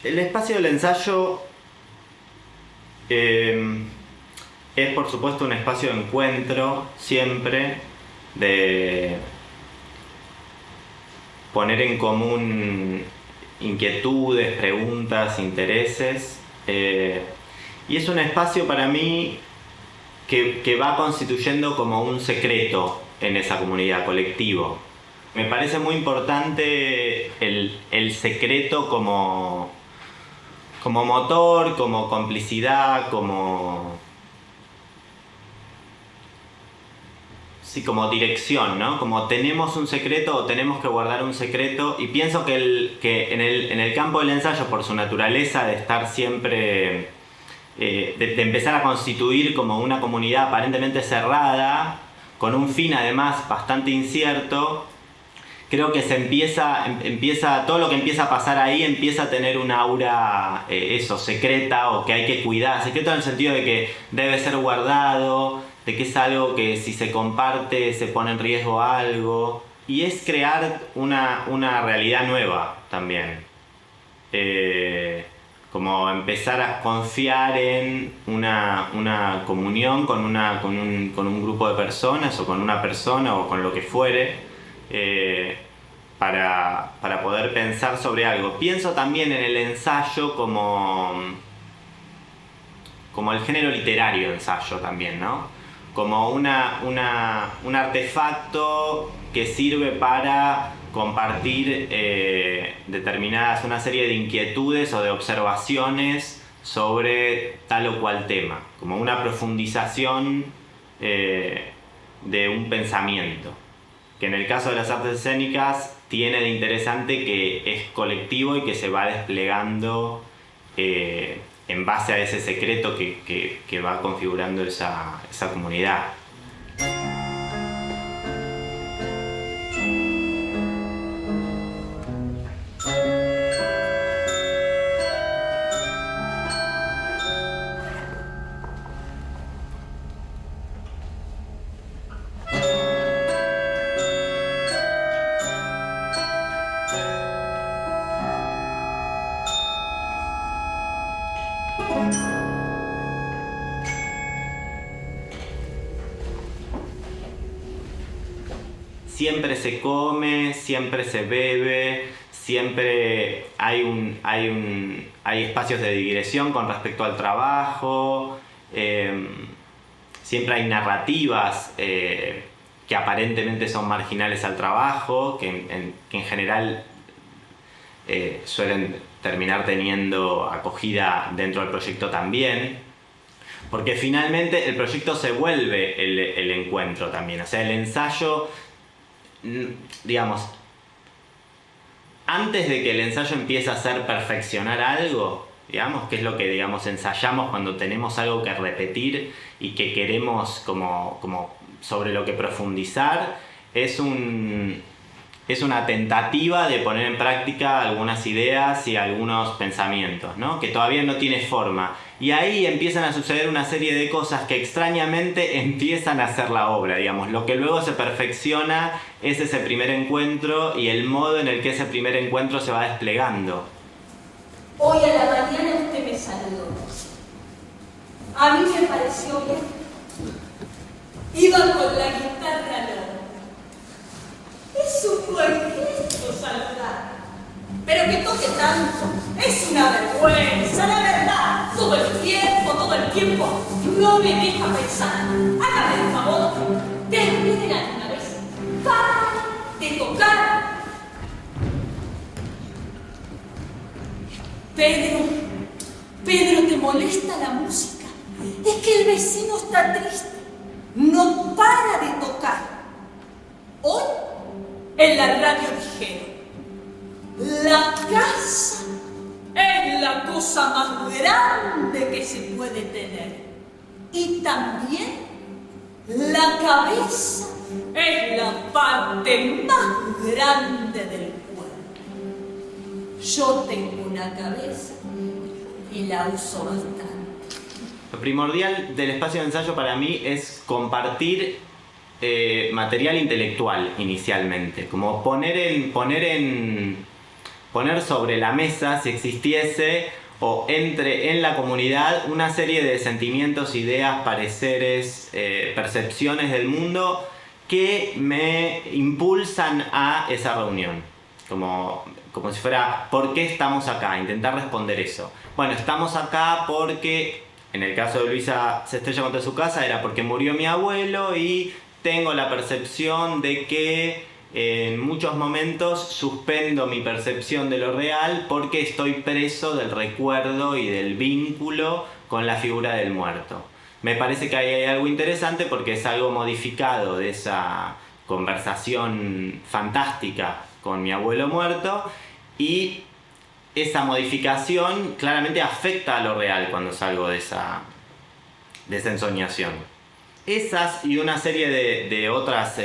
El espacio del ensayo es por supuesto un espacio de encuentro siempre, de poner en común inquietudes, preguntas, intereses, y es un espacio para mí que va constituyendo como un secreto en esa comunidad, colectivo. Me parece muy importante el secreto como motor, como complicidad, como dirección, ¿no? Como tenemos un secreto o tenemos que guardar un secreto, y pienso que en el campo del ensayo, por su naturaleza de estar siempre, de empezar a constituir como una comunidad aparentemente cerrada, con un fin además bastante incierto, creo que se empieza todo lo que empieza a pasar ahí empieza a tener un aura secreta, o que hay que cuidar, secreto en el sentido de que debe ser guardado, de que es algo que si se comparte se pone en riesgo algo, y es crear una realidad nueva también, como empezar a confiar en una comunión con un grupo de personas, o con una persona, o con lo que fuere, para poder pensar sobre algo. Pienso también en el ensayo como el género literario ensayo también, ¿no? Como un artefacto que sirve para compartir una serie de inquietudes o de observaciones sobre tal o cual tema, como una profundización de un pensamiento, que en el caso de las artes escénicas tiene de interesante que es colectivo y que se va desplegando en base a ese secreto que va configurando esa comunidad. Siempre se come, siempre se bebe, siempre hay espacios de digresión con respecto al trabajo, siempre hay narrativas que aparentemente son marginales al trabajo, que en general suelen terminar teniendo acogida dentro del proyecto también, porque finalmente el proyecto se vuelve el encuentro también, o sea, el ensayo, digamos, antes de que el ensayo empiece a hacer perfeccionar algo, digamos, que es lo que, digamos, ensayamos cuando tenemos algo que repetir y que queremos como sobre lo que profundizar, es una tentativa de poner en práctica algunas ideas y algunos pensamientos, ¿no? Que todavía no tiene forma. Y ahí empiezan a suceder una serie de cosas que extrañamente empiezan a hacer la obra, digamos. Lo que luego se perfecciona es ese primer encuentro y el modo en el que ese primer encuentro se va desplegando. Hoy a la mañana usted me saludó. A mí me pareció bien. Iba con la guitarra al hombro. Es un buen gesto saludar. Pero que toque tanto es una vergüenza, la verdad. Todo el tiempo no me deja pensar. Hágame el favor, terminen alguna vez. Para de tocar. Pedro, ¿te molesta la música? Es que el vecino está triste. No para de tocar. Hoy, en la radio dijeron: la casa es la cosa más grande que se puede tener. Y también la cabeza es la parte más grande del cuerpo. Yo tengo una cabeza y la uso bastante. Lo primordial del espacio de ensayo para mí es compartir material intelectual inicialmente, como poner en poner sobre la mesa si existiese o entre en la comunidad una serie de sentimientos, ideas, pareceres, percepciones del mundo que me impulsan a esa reunión. Como si fuera, ¿por qué estamos acá? Intentar responder eso. Bueno, estamos acá porque, en el caso de Luisa se estrella contra su casa, era porque murió mi abuelo y tengo la percepción de que en muchos momentos suspendo mi percepción de lo real porque estoy preso del recuerdo y del vínculo con la figura del muerto. Me parece que ahí hay algo interesante porque es algo modificado de esa conversación fantástica con mi abuelo muerto, y esa modificación claramente afecta a lo real cuando salgo de esa ensoñación. Esas y una serie de otras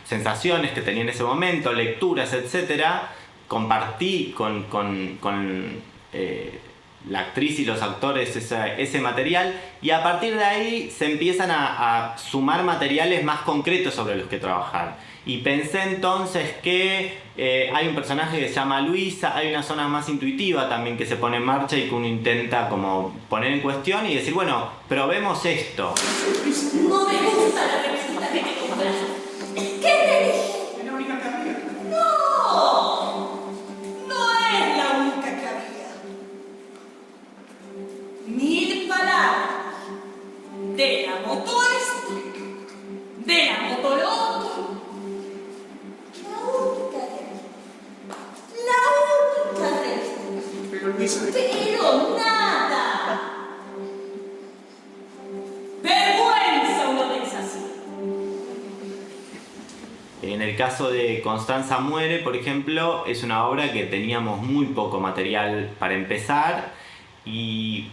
sensaciones que tenía en ese momento, lecturas, etc., compartí con la actriz y los actores ese material, y a partir de ahí se empiezan a sumar materiales más concretos sobre los que trabajar. Y pensé entonces que hay un personaje que se llama Luisa, hay una zona más intuitiva también que se pone en marcha y que uno intenta como poner en cuestión y decir, bueno, probemos esto. No me gusta la receta que te compraste. ¿Qué te dije? Es la única que había. No, no es la única que había. 1000 palabras de la moto esto, de la moto lo otro. La única de esto. Pero Luisa, Pero nada. Vergüenza uno piensa así. En el caso de Constanza muere, por ejemplo, es una obra que teníamos muy poco material para empezar y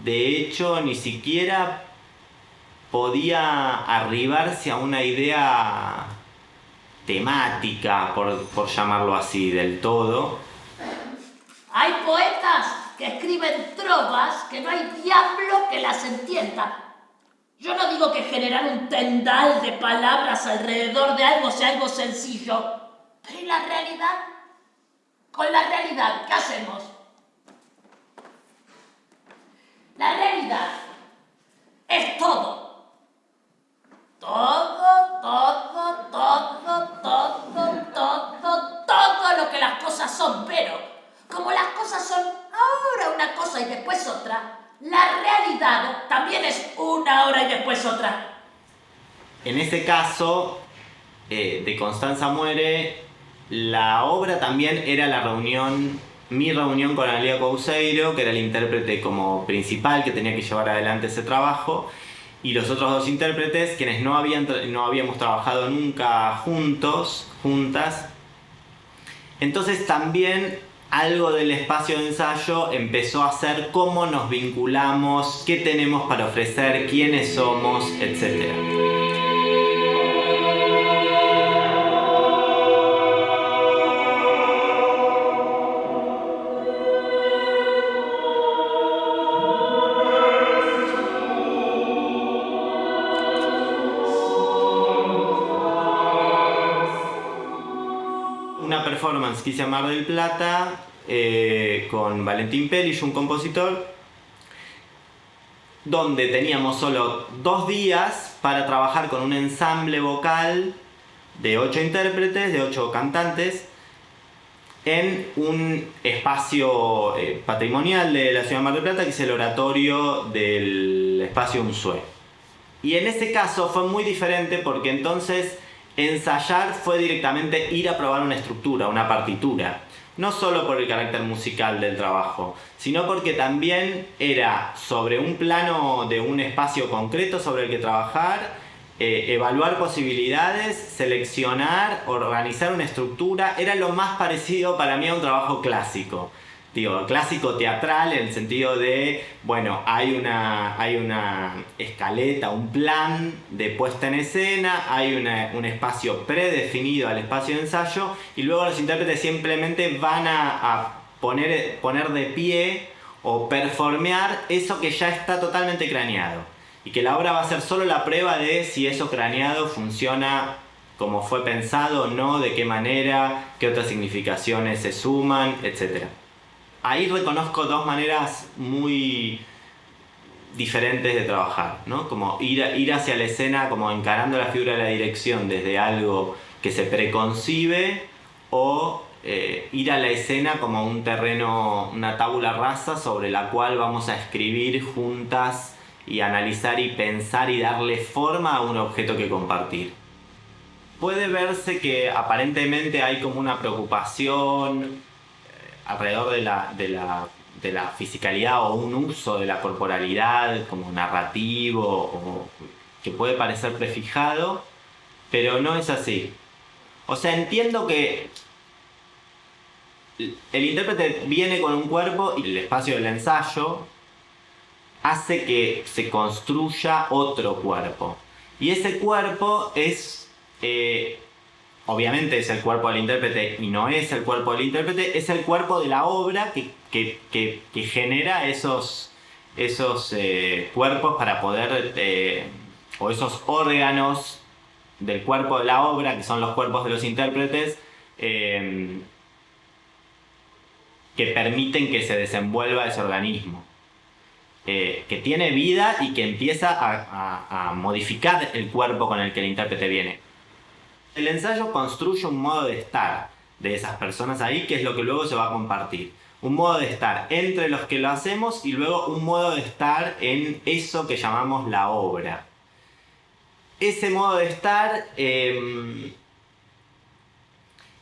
de hecho ni siquiera podía arribarse a una idea temática, por llamarlo así, del todo. Hay poetas que escriben trovas que no hay diablo que las entienda. Yo no digo que generar un tendal de palabras alrededor de algo sea algo sencillo, pero ¿y la realidad? Con la realidad, ¿qué hacemos? La realidad es todo. Todo lo que las cosas son, pero como las cosas son ahora una cosa y después otra, la realidad también es una hora y después otra. En este caso, de Constanza muere, la obra también era mi reunión con Analía Couceiro, que era el intérprete como principal que tenía que llevar adelante ese trabajo, y los otros dos intérpretes, quienes no habíamos trabajado nunca juntas. Entonces también algo del espacio de ensayo empezó a ser cómo nos vinculamos, qué tenemos para ofrecer, quiénes somos, etc. Una performance que hice en Mar del Plata con Valentín Pellish, un compositor, donde teníamos solo 2 días para trabajar con un ensamble vocal de 8 intérpretes, de 8 cantantes, en un espacio patrimonial de la ciudad de Mar del Plata, que es el oratorio del espacio Unzué. Y en ese caso fue muy diferente porque entonces ensayar fue directamente ir a probar una estructura, una partitura. No solo por el carácter musical del trabajo, sino porque también era sobre un plano de un espacio concreto sobre el que trabajar, evaluar posibilidades, seleccionar, organizar una estructura. Era lo más parecido para mí a un trabajo clásico. Digo, clásico teatral en el sentido de, bueno, hay una escaleta, un plan de puesta en escena, hay un espacio predefinido al espacio de ensayo y luego los intérpretes simplemente van a poner de pie o performear eso que ya está totalmente craneado y que la obra va a ser solo la prueba de si eso craneado funciona cómo fue pensado, no, de qué manera, qué otras significaciones se suman, etc. Ahí reconozco dos maneras muy diferentes de trabajar, ¿no? Como ir hacia la escena, como encarando la figura de la dirección desde algo que se preconcibe, o ir a la escena como un terreno, una tabula rasa sobre la cual vamos a escribir juntas y analizar y pensar y darle forma a un objeto que compartir. Puede verse que aparentemente hay como una preocupación alrededor de la fisicalidad o un uso de la corporalidad como narrativo o que puede parecer prefijado, pero no es así. O sea, entiendo que el intérprete viene con un cuerpo y el espacio del ensayo hace que se construya otro cuerpo. Y ese cuerpo es, obviamente es el cuerpo del intérprete y no es el cuerpo del intérprete, es el cuerpo de la obra que genera esos cuerpos para poder, o esos órganos del cuerpo de la obra, que son los cuerpos de los intérpretes, que permiten que se desenvuelva ese organismo. Que tiene vida y que empieza a modificar el cuerpo con el que el intérprete viene. El ensayo construye un modo de estar de esas personas ahí, que es lo que luego se va a compartir. Un modo de estar entre los que lo hacemos y luego un modo de estar en eso que llamamos la obra. Ese modo de estar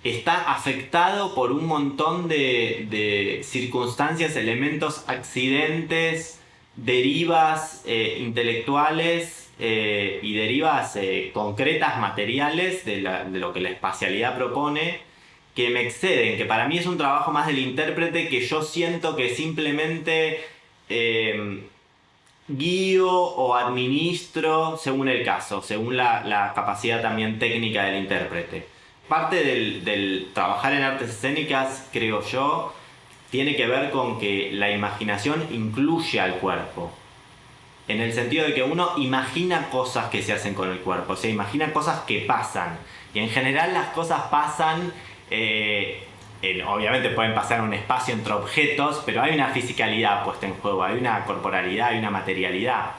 está afectado por un montón de circunstancias, elementos, accidentes, derivas intelectuales y derivas concretas, materiales de lo que la espacialidad propone, que me exceden, que para mí es un trabajo más del intérprete, que yo siento que simplemente guío o administro según el caso, según la capacidad también técnica del intérprete. Parte del trabajar en artes escénicas, creo yo, tiene que ver con que la imaginación incluye al cuerpo. En el sentido de que uno imagina cosas que se hacen con el cuerpo, o sea, imagina cosas que pasan. Y en general las cosas pasan, obviamente pueden pasar en un espacio entre objetos, pero hay una fisicalidad puesta en juego, hay una corporalidad, hay una materialidad.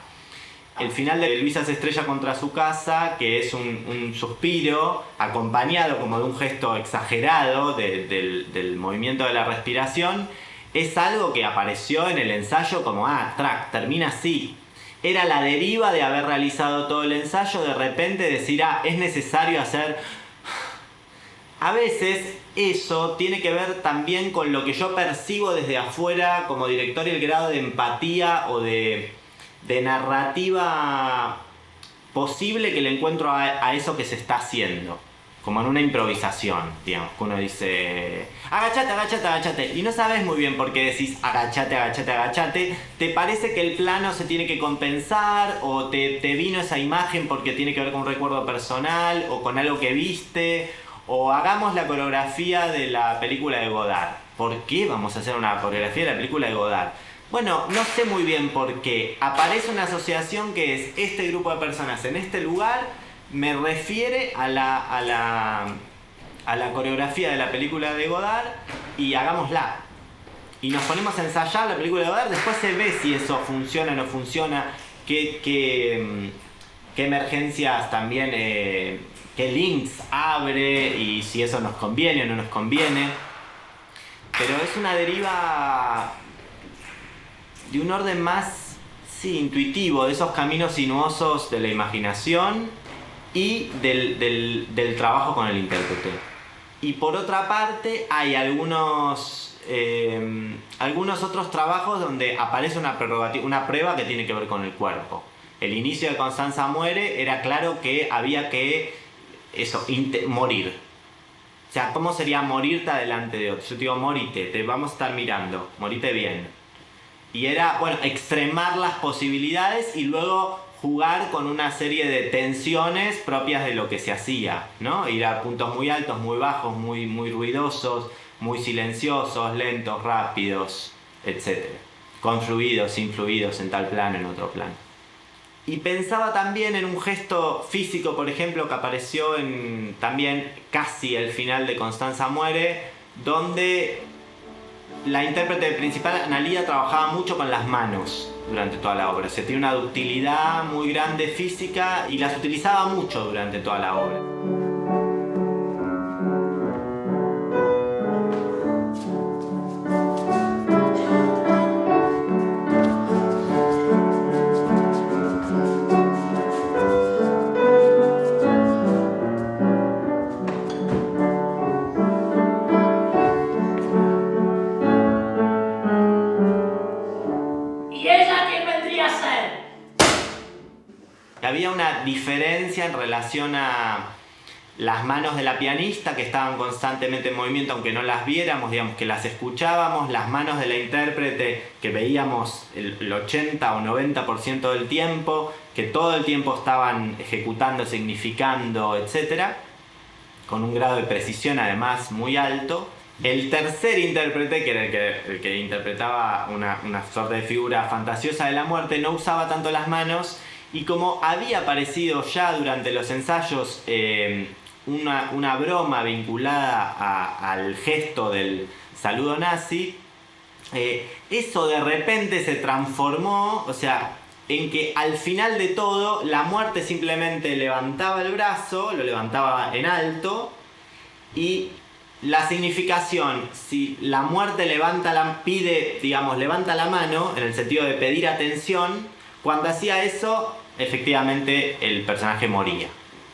El final de Luisa se estrella contra su casa, que es un suspiro acompañado como de un gesto exagerado del movimiento de la respiración, es algo que apareció en el ensayo como, termina así. Era la deriva de haber realizado todo el ensayo, de repente decir, es necesario hacer... A veces eso tiene que ver también con lo que yo percibo desde afuera como director y el grado de empatía o de narrativa posible que le encuentro a eso que se está haciendo, como en una improvisación, digamos, que uno dice agachate, agachate, agachate, y no sabes muy bien por qué decís agachate, agachate, agachate. Te parece que el plano se tiene que compensar, o te vino esa imagen porque tiene que ver con un recuerdo personal o con algo que viste, o hagamos la coreografía de la película de Godard. ¿Por qué vamos a hacer una coreografía de la película de Godard? Bueno, no sé muy bien por qué. Aparece una asociación que es este grupo de personas en este lugar, me refiere a la coreografía de la película de Godard y hagámosla. Y nos ponemos a ensayar la película de Godard, después se ve si eso funciona o no funciona, qué emergencias también, qué links abre y si eso nos conviene o no nos conviene. Pero es una deriva de un orden más, intuitivo, de esos caminos sinuosos de la imaginación y del trabajo con el intérprete. Y por otra parte hay algunos otros trabajos donde aparece una prueba que tiene que ver con el cuerpo. El inicio de Constanza muere, era claro que había que morir. O sea, ¿cómo sería morirte delante de otro? Yo te digo, morite, te vamos a estar mirando, morite bien. Y era, extremar las posibilidades y luego jugar con una serie de tensiones propias de lo que se hacía, ¿no? Ir a puntos muy altos, muy bajos, muy, muy ruidosos, muy silenciosos, lentos, rápidos, etc. Con fluidos, sin fluidos, en tal plano, en otro plano. Y pensaba también en un gesto físico, por ejemplo, que apareció en también casi el final de Constanza muere, donde la intérprete principal, Analía, trabajaba mucho con las manos durante toda la obra. O sea, tiene una ductilidad muy grande física y las utilizaba mucho durante toda la obra. Había una diferencia en relación a las manos de la pianista, que estaban constantemente en movimiento aunque no las viéramos, digamos que las escuchábamos, las manos de la intérprete que veíamos el 80 o 90% del tiempo, que todo el tiempo estaban ejecutando, significando, etc., con un grado de precisión además muy alto. El tercer intérprete, que era el que interpretaba una suerte de figura fantasiosa de la muerte, no usaba tanto las manos. Y como había aparecido ya durante los ensayos una broma vinculada al gesto del saludo nazi, eso de repente se transformó, o sea, en que al final de todo la muerte simplemente levantaba el brazo, lo levantaba en alto, y la significación, si la muerte levanta la mano, en el sentido de pedir atención, cuando hacía eso, efectivamente el personaje moría.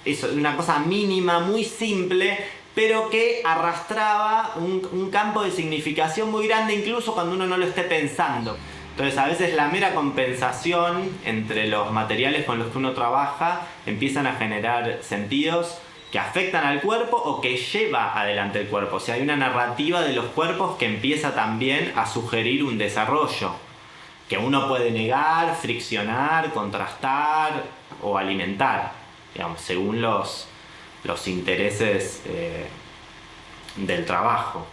Eso es una cosa mínima, muy simple, pero que arrastraba un campo de significación muy grande, incluso cuando uno no lo esté pensando. Entonces, a veces la mera compensación entre los materiales con los que uno trabaja empiezan a generar sentidos que afectan al cuerpo o que lleva adelante el cuerpo. O sea, hay una narrativa de los cuerpos que empieza también a sugerir un desarrollo que uno puede negar, friccionar, contrastar o alimentar, digamos, según los intereses del trabajo.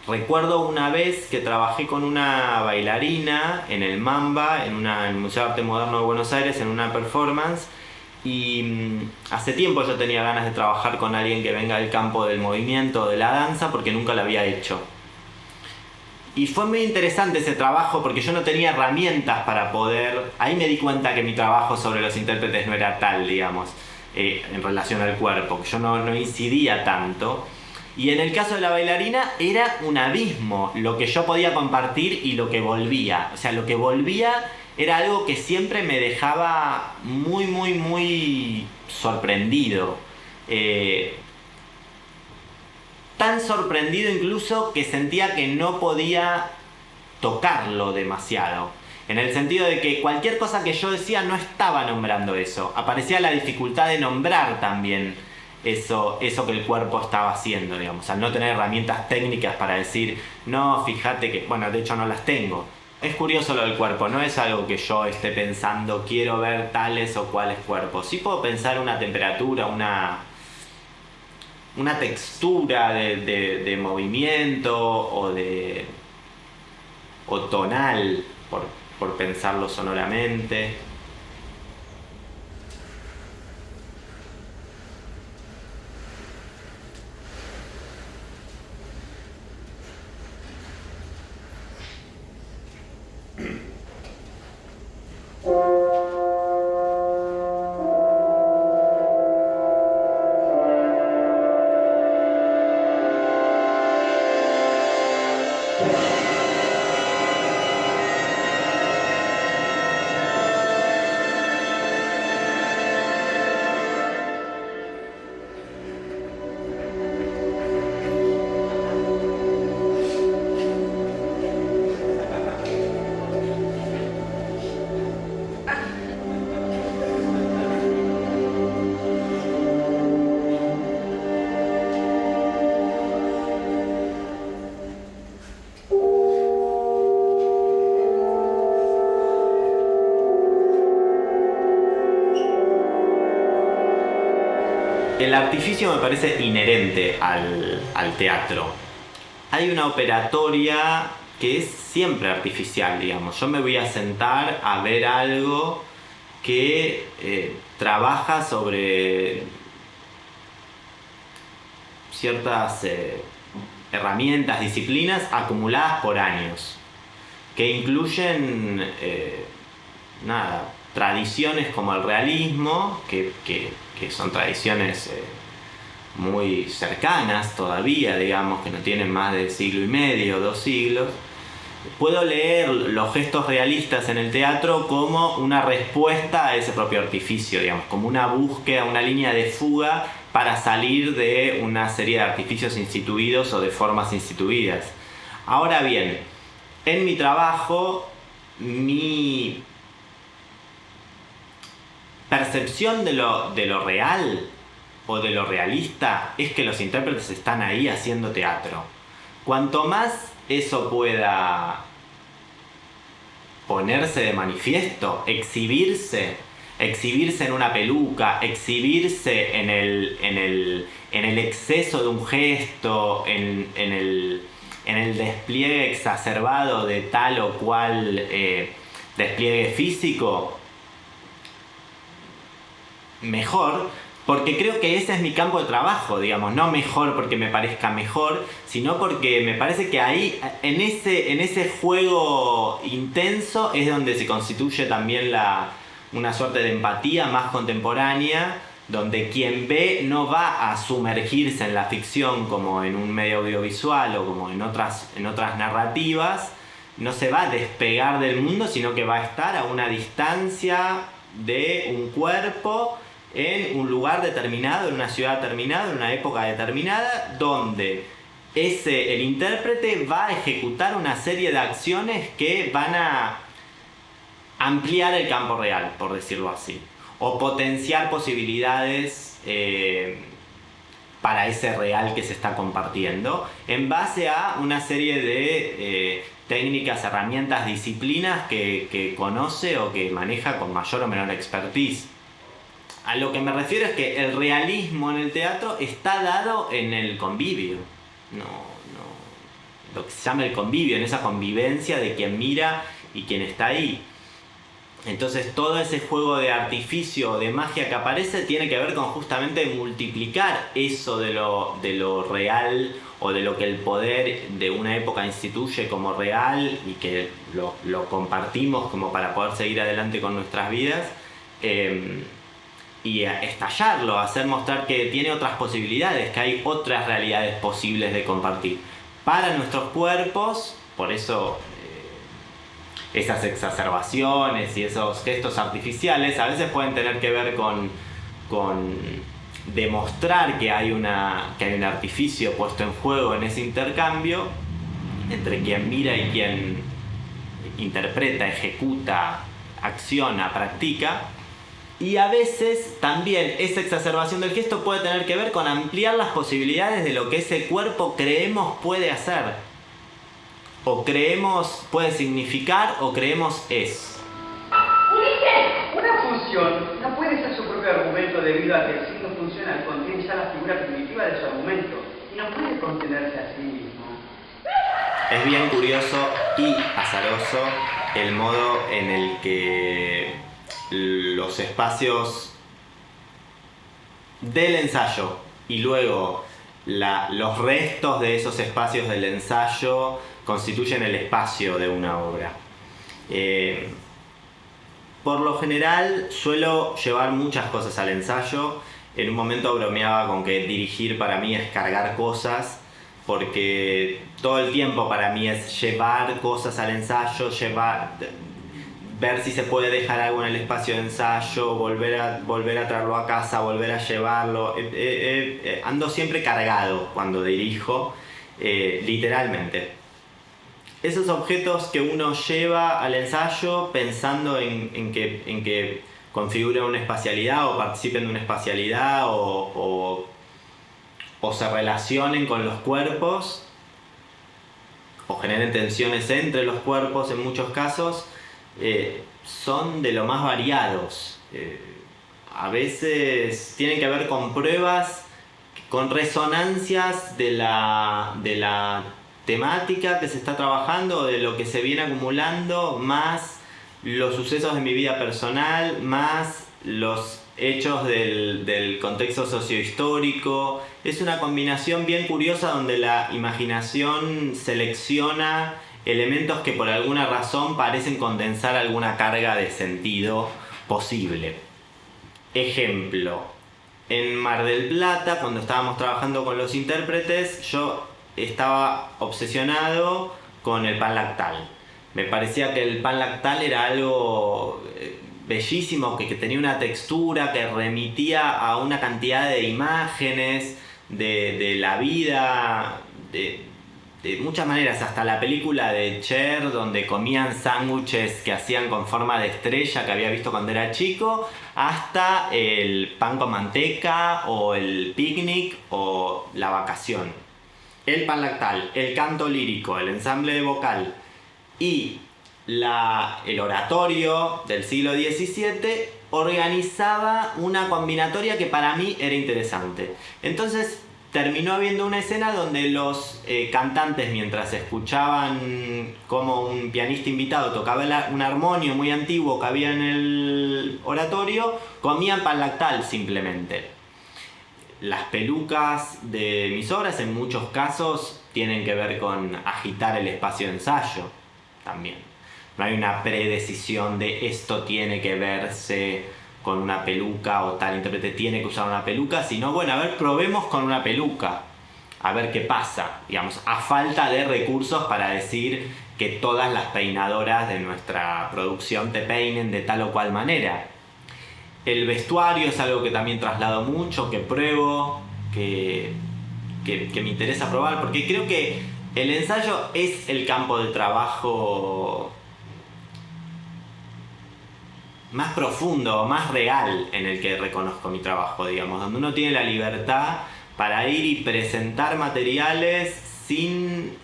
Recuerdo una vez que trabajé con una bailarina en el Mamba, en el Museo de Arte Moderno de Buenos Aires, en una performance, y hace tiempo yo tenía ganas de trabajar con alguien que venga del campo del movimiento, de la danza, porque nunca lo había hecho. Y fue muy interesante ese trabajo porque yo no tenía herramientas para poder... Ahí me di cuenta que mi trabajo sobre los intérpretes no era tal, digamos, en relación al cuerpo. Yo no incidía tanto. Y en el caso de la bailarina era un abismo lo que yo podía compartir y lo que volvía. O sea, lo que volvía era algo que siempre me dejaba muy, muy, muy sorprendido. Tan sorprendido incluso que sentía que no podía tocarlo demasiado. En el sentido de que cualquier cosa que yo decía no estaba nombrando eso. Aparecía la dificultad de nombrar también eso que el cuerpo estaba haciendo, digamos. Al no tener herramientas técnicas para decir, no, fíjate que... Bueno, de hecho no las tengo. Es curioso lo del cuerpo, no es algo que yo esté pensando, quiero ver tales o cuales cuerpos. Sí puedo pensar una temperatura, una textura de movimiento o tonal, por pensarlo sonoramente. El artificio me parece inherente al teatro. Hay una operatoria que es siempre artificial, digamos. Yo me voy a sentar a ver algo que trabaja sobre ciertas herramientas, disciplinas acumuladas por años, que incluyen tradiciones como el realismo, que son tradiciones muy cercanas todavía, digamos, que no tienen más de siglo y medio, 2 siglos. Puedo leer los gestos realistas en el teatro como una respuesta a ese propio artificio, digamos, como una búsqueda, una línea de fuga para salir de una serie de artificios instituidos o de formas instituidas. Ahora bien, en mi trabajo, mi percepción de lo real o de lo realista es que los intérpretes están ahí haciendo teatro. Cuanto más eso pueda ponerse de manifiesto, exhibirse en una peluca, exhibirse en el exceso de un gesto, en el despliegue exacerbado de tal o cual despliegue físico, mejor, porque creo que ese es mi campo de trabajo, digamos, no mejor porque me parezca mejor, sino porque me parece que ahí, en ese juego intenso, es donde se constituye también una suerte de empatía más contemporánea, donde quien ve no va a sumergirse en la ficción como en un medio audiovisual o como en otras narrativas, no se va a despegar del mundo, sino que va a estar a una distancia de un cuerpo en un lugar determinado, en una ciudad determinada, en una época determinada, donde el intérprete va a ejecutar una serie de acciones que van a ampliar el campo real, por decirlo así, o potenciar posibilidades para ese real que se está compartiendo, en base a una serie de técnicas, herramientas, disciplinas que conoce o que maneja con mayor o menor expertise. A lo que me refiero es que el realismo en el teatro está dado en el convivio, lo que se llama el convivio, en esa convivencia de quien mira y quien está ahí. Entonces todo ese juego de artificio, de magia que aparece, tiene que ver con justamente multiplicar eso de lo real o de lo que el poder de una época instituye como real y que lo compartimos como para poder seguir adelante con nuestras vidas, y a estallarlo, hacer mostrar que tiene otras posibilidades, que hay otras realidades posibles de compartir para nuestros cuerpos. Por eso esas exacerbaciones y esos gestos artificiales a veces pueden tener que ver con demostrar que hay un artificio puesto en juego en ese intercambio entre quien mira y quien interpreta, ejecuta, acciona, practica. Y a veces también esa exacerbación del gesto puede tener que ver con ampliar las posibilidades de lo que ese cuerpo creemos puede hacer, o creemos puede significar, o creemos es. Una función no puede ser su propio argumento debido a que el signo funcional contiene ya la figura primitiva de su argumento y no puede contenerse a sí mismo. Es bien curioso y azaroso el modo en el que los espacios del ensayo y luego los restos de esos espacios del ensayo constituyen el espacio de una obra. Por lo general suelo llevar muchas cosas al ensayo. En un momento bromeaba con que dirigir para mí es cargar cosas, porque todo el tiempo para mí es llevar cosas al ensayo, ver si se puede dejar algo en el espacio de ensayo, volver a traerlo a casa, volver a llevarlo. Ando siempre cargado cuando dirijo, literalmente. Esos objetos que uno lleva al ensayo pensando en que configuren una espacialidad o participen de una espacialidad o se relacionen con los cuerpos o generen tensiones entre los cuerpos en muchos casos, son de lo más variados. A veces tienen que ver con pruebas, con resonancias de la temática que se está trabajando, de lo que se viene acumulando, más los sucesos de mi vida personal, más los hechos del contexto sociohistórico. Es una combinación bien curiosa donde la imaginación selecciona elementos que por alguna razón parecen condensar alguna carga de sentido posible. Ejemplo, en Mar del Plata, cuando estábamos trabajando con los intérpretes, yo estaba obsesionado con el pan lactal. Me parecía que el pan lactal era algo bellísimo, que tenía una textura, que remitía a una cantidad de imágenes de la vida, de muchas maneras, hasta la película de Cher, donde comían sándwiches que hacían con forma de estrella que había visto cuando era chico, hasta el pan con manteca, o el picnic, o la vacación. El pan lactal, el canto lírico, el ensamble vocal y el oratorio del siglo XVII organizaba una combinatoria que para mí era interesante. Entonces terminó habiendo una escena donde los cantantes, mientras escuchaban como un pianista invitado tocaba un armonio muy antiguo que había en el oratorio, comían pan lactal simplemente. Las pelucas de mis obras en muchos casos tienen que ver con agitar el espacio de ensayo también. No hay una predecisión de esto tiene que verse con una peluca o tal intérprete tiene que usar una peluca, sino bueno, a ver, probemos con una peluca, a ver qué pasa, digamos, a falta de recursos para decir que todas las peinadoras de nuestra producción te peinen de tal o cual manera. El vestuario es algo que también traslado mucho, que pruebo, que me interesa probar, porque creo que el ensayo es el campo de trabajo más profundo, más real en el que reconozco mi trabajo, digamos, donde uno tiene la libertad para ir y presentar materiales sin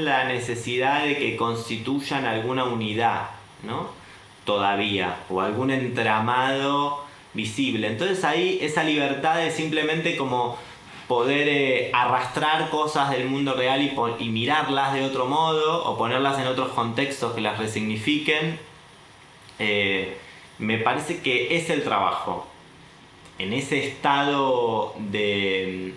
la necesidad de que constituyan alguna unidad, ¿no? Todavía, o algún entramado visible. Entonces ahí esa libertad es simplemente como poder arrastrar cosas del mundo real y mirarlas de otro modo, o ponerlas en otros contextos que las resignifiquen. Me parece que es el trabajo. En ese estado de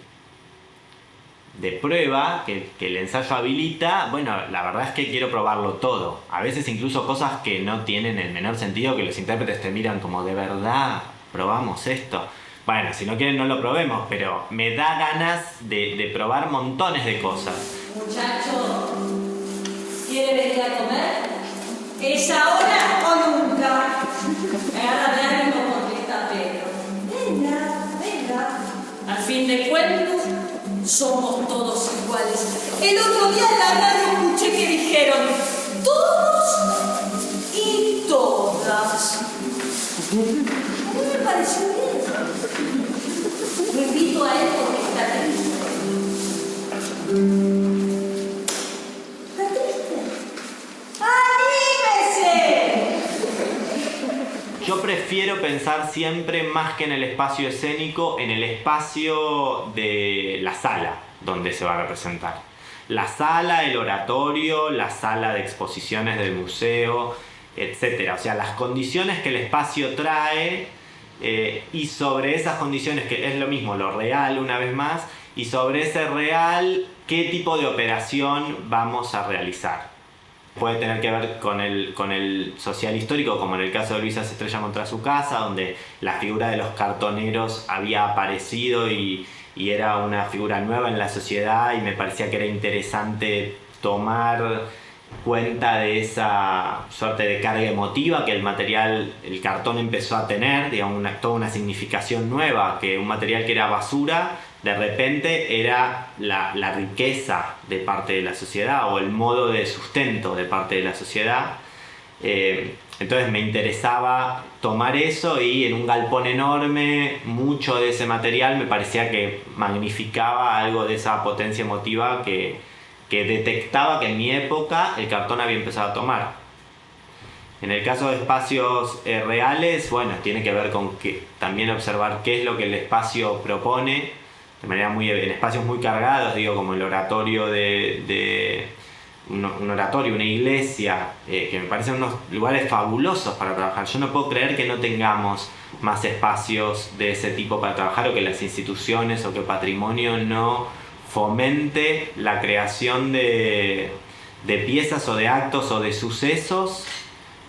prueba que el ensayo habilita, bueno, la verdad es que quiero probarlo todo. A veces incluso cosas que no tienen el menor sentido, que los intérpretes te miran como, ¿de verdad probamos esto? Bueno, si no quieren no lo probemos, pero me da ganas de probar montones de cosas. Muchacho, ¿quiere venir a comer? ¿Es ahora o nunca? Agarra de ánimo porque está Pedro. Venga. Al fin de cuentas, somos todos iguales. El otro día en la radio escuché que dijeron todos y todas. A mí me pareció bien. Lo invito a él porque está triste. ¿Está triste? ¡Anímese! Yo prefiero pensar siempre, más que en el espacio escénico, en el espacio de la sala donde se va a representar. La sala, el oratorio, la sala de exposiciones del museo, etc. O sea, las condiciones que el espacio trae, y sobre esas condiciones, que es lo mismo, lo real una vez más, y sobre ese real, qué tipo de operación vamos a realizar. Puede tener que ver con el social histórico, como en el caso de Luisa se estrella contra su casa, donde la figura de los cartoneros había aparecido y era una figura nueva en la sociedad, y me parecía que era interesante tomar cuenta de esa suerte de carga emotiva que el cartón empezó a tener, digamos, toda una significación nueva, que un material que era basura de repente era la riqueza de parte de la sociedad, o el modo de sustento de parte de la sociedad. Entonces me interesaba tomar eso, y en un galpón enorme mucho de ese material me parecía que magnificaba algo de esa potencia emotiva que detectaba que en mi época el cartón había empezado a tomar. En el caso de espacios reales, bueno, tiene que ver con que también observar qué es lo que el espacio propone, de manera en espacios muy cargados, digo, como el oratorio un oratorio, una iglesia, que me parecen unos lugares fabulosos para trabajar. Yo no puedo creer que no tengamos más espacios de ese tipo para trabajar, o que las instituciones o que patrimonio no fomente la creación de piezas o de actos o de sucesos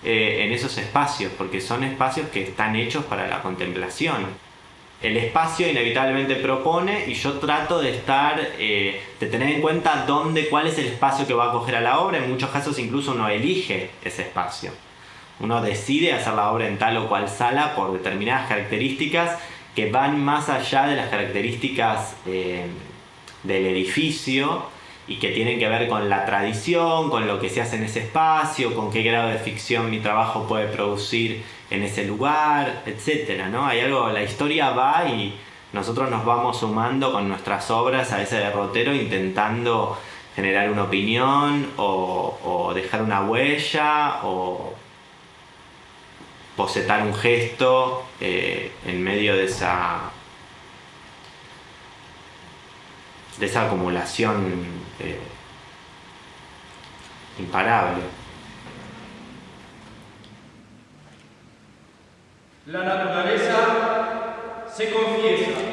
en esos espacios, porque son espacios que están hechos para la contemplación. El espacio inevitablemente propone, y yo trato de tener en cuenta cuál es el espacio que va a acoger a la obra. En muchos casos incluso uno elige ese espacio. Uno decide hacer la obra en tal o cual sala por determinadas características que van más allá de las características del edificio, y que tienen que ver con la tradición, con lo que se hace en ese espacio, con qué grado de ficción mi trabajo puede producir en ese lugar, etc., ¿no? Hay algo, la historia va y nosotros nos vamos sumando con nuestras obras a ese derrotero, intentando generar una opinión o dejar una huella o bocetar un gesto en medio de esa acumulación imparable. La naturaleza se confiesa.